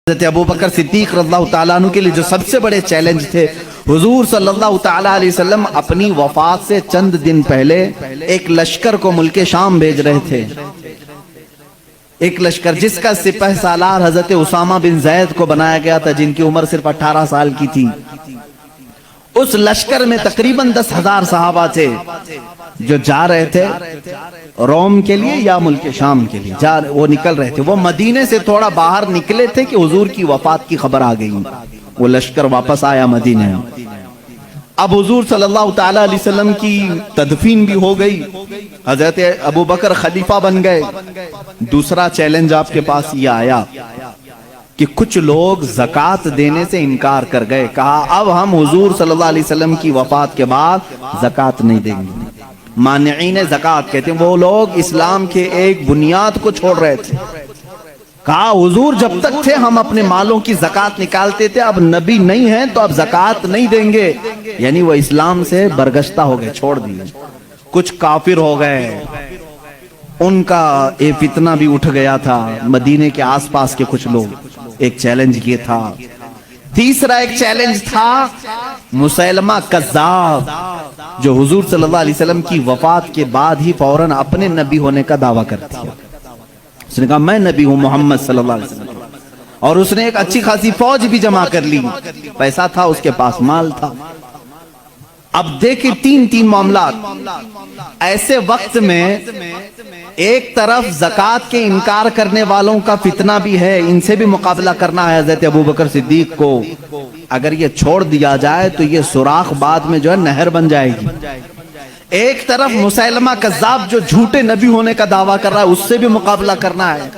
حضرت ابو بکر صدیق رضی اللہ تعالیٰ عنہ کے لیے جو سب سے بڑے چیلنج تھے، حضور صلی اللہ تعالیٰ علیہ وسلم اپنی وفات سے چند دن پہلے ایک لشکر کو ملک شام بھیج رہے تھے، ایک لشکر جس کا سپہ سالار حضرت اسامہ بن زید کو بنایا گیا تھا، جن کی عمر صرف 18 سال کی تھی۔ اس لشکر میں تقریباً 10,000 صحابہ تھے جو جا رہے تھے روم کے لیے یا ملک شام کے لیے، وہ نکل رہے تھے۔ وہ مدینے سے تھوڑا باہر نکلے تھے کہ حضور کی وفات کی خبر آ گئی، وہ لشکر واپس آیا مدینے میں۔ اب حضور صلی اللہ تعالیٰ علیہ وسلم کی تدفین بھی ہو گئی، حضرت ابو بکر خلیفہ بن گئے۔ دوسرا چیلنج آپ کے پاس یہ آیا کہ کچھ لوگ زکوٰۃ دینے سے انکار کر گئے، کہا اب ہم حضور صلی اللہ علیہ وسلم کی وفات کے بعد زکوٰۃ نہیں دیں گے۔ مانعین زکوٰۃ کہتے ہیں وہ لوگ اسلام کے ایک بنیاد کو چھوڑ رہے تھے، کہا حضور جب تک تھے ہم اپنے مالوں کی زکوٰۃ نکالتے تھے، اب نبی نہیں ہیں تو اب زکوٰۃ نہیں دیں گے، یعنی وہ اسلام سے برگشتہ ہو گئے، چھوڑ دیے۔ کچھ کافر ہو گئے، ان کا ایک فتنہ بھی اٹھ گیا تھا، مدینے کے آس پاس کے کچھ لوگ۔ ایک چیلنج یہ تھا۔ تیسرا ایک چیلنج تھا مسیلمہ کذاب، جو حضور صلی اللہ علیہ وسلم کی وفات کے بعد ہی فوراً اپنے نبی ہونے کا دعویٰ کرتی ہے۔ اس نے کہا میں نبی ہوں محمد صلی اللہ علیہ وسلم، اور اس نے ایک اچھی خاصی فوج بھی جمع کر لی، پیسہ تھا اس کے پاس، مال تھا۔ اب دیکھیں تین معاملات۔ ایسے وقت میں ایک طرف زکوٰۃ کے انکار کرنے والوں کا فتنہ بھی ہے، ان سے بھی مقابلہ کرنا ہے حضرت ابو بکر صدیق کو۔ اگر یہ چھوڑ دیا جائے تو یہ سوراخ بعد میں جو ہے نہر بن جائے گی۔ ایک طرف مسیلمہ کذاب جو جھوٹے نبی ہونے کا دعویٰ کر رہا ہے، اس سے بھی مقابلہ کرنا ہے۔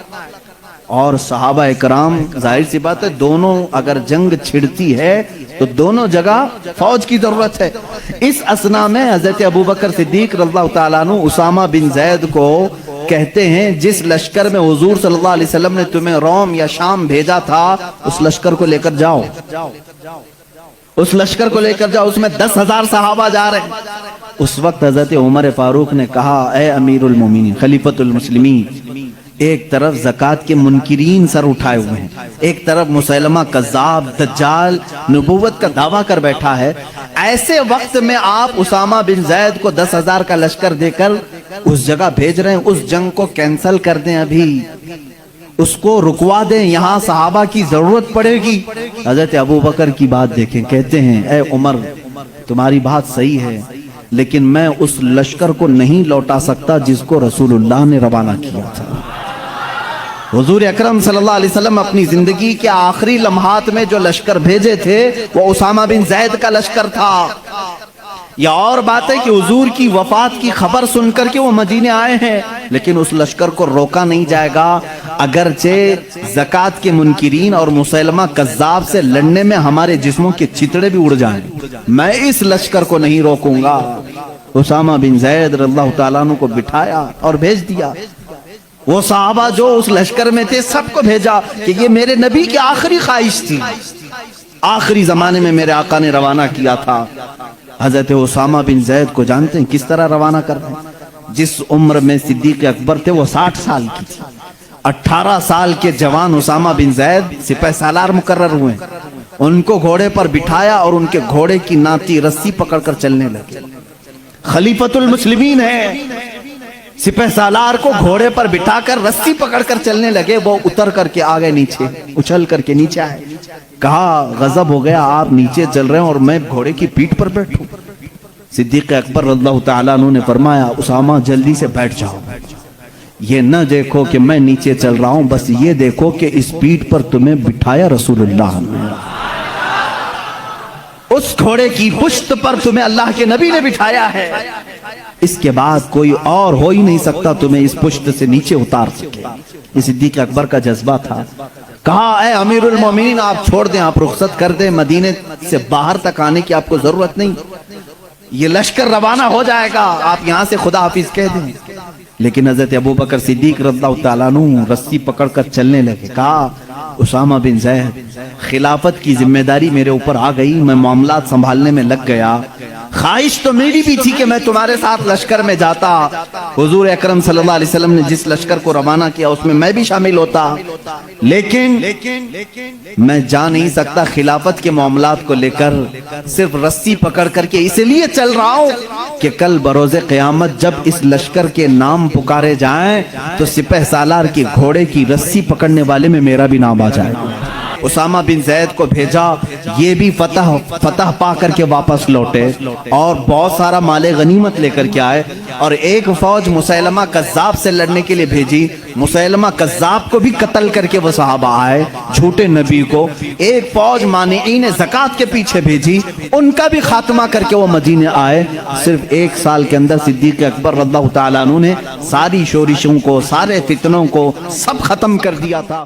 اور صحابہ اکرام، ظاہر سی بات ہے دونوں اگر جنگ چھڑتی ہے تو دونوں جگہ فوج کی ضرورت ہے۔ اس اثنا میں حضرت ابو بکر صدیق رضی اللہ تعالیٰ عنہ اسامہ بن زید کو کہتے ہیں جس لشکر میں حضور صلی اللہ علیہ وسلم نے تمہیں روم یا شام بھیجا تھا، اس لشکر کو لے کر جاؤ، اس لشکر کو لے کر جاؤ، اس میں 10,000 صحابہ جا رہے ہیں۔ اس وقت حضرت عمر فاروق نے کہا اے امیر المومنین خلیفۃ المسلمین، ایک طرف زکوٰۃ کے منکرین سر اٹھائے ہوئے ہیں، ایک طرف مسیلمہ کذاب دجال نبوت کا دعویٰ کر بیٹھا ہے، ایسے وقت میں آپ اسامہ بن زید کو 10,000 کا لشکر دے کر اس جگہ بھیج رہے ہیں، اس جنگ کو کینسل کر دیں، ابھی اس کو رکوا دیں، یہاں صحابہ کی ضرورت پڑے گی۔ حضرت ابو بکر کی بات دیکھیں، کہتے ہیں اے عمر تمہاری بات صحیح ہے، لیکن میں اس لشکر کو نہیں لوٹا سکتا جس کو رسول اللہ نے روانہ کیا تھا۔ حضور اکرم صلی اللہ علیہ وسلم اپنی زندگی کے آخری لمحات میں جو لشکر بھیجے تھے وہ اسامہ بن زید کا لشکر تھا۔ یا اور بات ہے کہ حضور کی وفات کی خبر سن کر کے وہ مدینے آئے ہیں، لیکن اس لشکر کو روکا نہیں جائے گا، اگرچہ زکوٰۃ کے منکرین اور مسیلمہ کذاب سے لڑنے میں ہمارے جسموں کے چتڑے بھی اڑ جائیں، میں اس لشکر کو نہیں روکوں گا۔ اسامہ بن زید رضی اللہ تعالیٰ عنہ کو بٹھایا اور بھیج دیا۔ وہ صحابہ جو اس لشکر میں تھے سب کو بھیجا کہ یہ میرے نبی کی آخری خواہش تھی، آخری زمانے میں میرے آقا نے روانہ کیا تھا۔ حضرت اسامہ بن زید کو جانتے ہیں کس طرح روانہ کر رہے ہیں؟ جس عمر میں صدیق اکبر تھے وہ 60 سال کی تھی، 18 سال کے جوان اسامہ بن زید سپہ سالار مقرر ہوئے، ان کو گھوڑے پر بٹھایا اور ان کے گھوڑے کی ناتی رسی پکڑ کر چلنے لگے۔ خلیفۃ المسلمین ہے، سپہ سالار کو گھوڑے پر بٹھا کر رسی پکڑ کر چلنے لگے، وہ اتر کر کے آگے نیچے اچھل کر کے نیچے آئے، کہا غضب ہو گیا، آپ نیچے چل رہے ہیں اور میں گھوڑے کی پیٹھ پر بیٹھوں۔ صدیق اکبر رضی اللہ تعالیٰ عنہ نے فرمایا اسامہ جلدی سے بیٹھ جاؤ، یہ نہ دیکھو کہ میں نیچے چل رہا ہوں، بس یہ دیکھو کہ اس پیٹھ پر تمہیں بٹھایا رسول اللہ نے، اس گھوڑے کی پشت پر تمہیں اللہ کے نبی نے بٹھایا ہے، اس کے بعد کوئی اور ہو ہی نہیں سکتا تمہیں اس پشت سے نیچے اتار سکے۔ یہ صدیق اکبر کا جذبہ تھا۔ کہا اے امیر المومنین آپ چھوڑ دیں، آپ رخصت کر دیں، مدینے سے باہر تک آنے کی آپ کو ضرورت نہیں، یہ لشکر روانہ ہو جائے گا، آپ یہاں سے خدا حافظ کہہ دیں۔ لیکن حضرت ابو بکر صدیق رضی اللہ تعالیٰ عنہ رسی پکڑ کر چلنے لگے۔ کہا اسامہ بن زید خلافت کی ذمہ داری میرے اوپر آ گئی، میں معاملات سنبھالنے میں لگ گیا، خواہش تو میری بھی تھی کہ میں تمہارے ساتھ لشکر میں جاتا، حضور اکرم صلی اللہ علیہ وسلم نے جس لشکر کو روانہ کیا اس میں میں بھی شامل ہوتا، لیکن میں جا نہیں سکتا خلافت کے معاملات کو لے کر، صرف رسی پکڑ کر کے اس لیے چل رہا ہوں کہ کل بروز قیامت جب اس لشکر کے نام پکارے جائیں تو سپہ سالار کی گھوڑے کی رسی پکڑنے والے میں میرا بھی نام آ جائے۔ اسامہ بن زید کو بھیجا، یہ بھی فتح پا کر کے واپس لوٹے اور بہت سارا مال غنیمت لے کر کے آئے، اور ایک فوج مسیلمہ کذاب سے لڑنے کے لیے بھیجی، مسیلمہ کذاب کو بھی قتل کر کے وہ صحابہ آئے جھوٹے نبی کو، ایک فوج مانعین زکوٰۃ کے پیچھے بھیجی، ان کا بھی خاتمہ کر کے وہ مدینے آئے۔ صرف ایک سال کے اندر صدیق اکبر رضی اللہ تعالیٰ عنہ نے ساری شورشوں کو، سارے فتنوں کو سب ختم کر دیا تھا۔